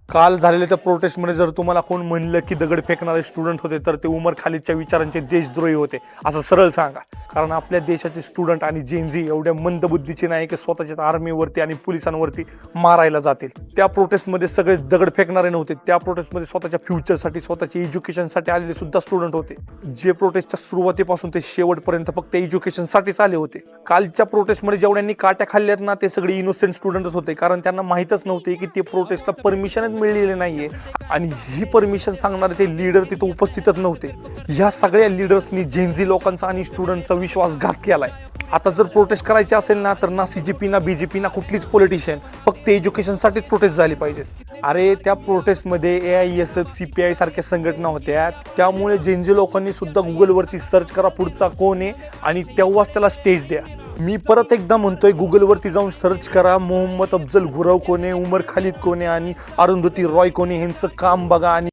काल झालेल्या त्या प्रोटेस्टमध्ये जर तुम्हाला कोण म्हणलं की दगड फेकणारे स्टुडंट होते तर ते उमर खालिदच्या विचारांचे देशद्रोही होते असं सरळ सांगा. कारण आपल्या देशाचे स्टुडंट आणि जेनझी एवढ्या मंदबुद्धीचे नाही की स्वतःच्या आर्मीवरती आणि पोलिसांवरती मारायला जातील. त्या प्रोटेस्टमध्ये सगळे दगड फेकणारे नव्हते. त्या प्रोटेस्टमध्ये स्वतःच्या फ्युचरसाठी स्वतःच्या एज्युकेशनसाठी आलेले सुद्धा स्टुडंट होते. जे प्रोटेस्टच्या सुरुवातीपासून ते शेवटपर्यंत फक्त एज्युकेशनसाठीच आले होते. कालच्या प्रोटेस्टमध्ये जेवढ्यांनी काट्या खाल्ल्यात ना ते सगळे इनोसेंट स्टुडंटच होते. कारण त्यांना माहीतच नव्हते की ते प्रोटेस्टला परमिशनच मिळलेले नाहीये आणि ही परमिशन सांगणारे ते लीडर तिथे उपस्थितच नव्हते. ह्या सगळ्या लीडर्सनी जेनझी लोकांचा आणि स्टुडंटचा विश्वासघात केलाय. आता जर प्रोटेस्ट करायची असेल ना तर ना सीजेपी ना बीजेपी ना कुठलीच पॉलिटिशियन, फक्त एज्युकेशनसाठीच प्रोटेस्ट झाली पाहिजे. अरे त्या प्रोटेस्टमध्ये AISF CPI सारख्या संघटना होत्या. त्यामुळे जेनझी लोकांनी सुद्धा गुगलवरती सर्च करा पुढचा कोण आहे आणि तेव्हाच त्याला स्टेज द्या. मी परत एकदा म्हणतोय, गुगलवरती जाऊन सर्च करा मोहम्मद अफजल गुरव कोण आहे, उमर खालिद कोण आहे आणि अरुंधती रॉय कोण आहे, ह्यांचं काम बघा आणि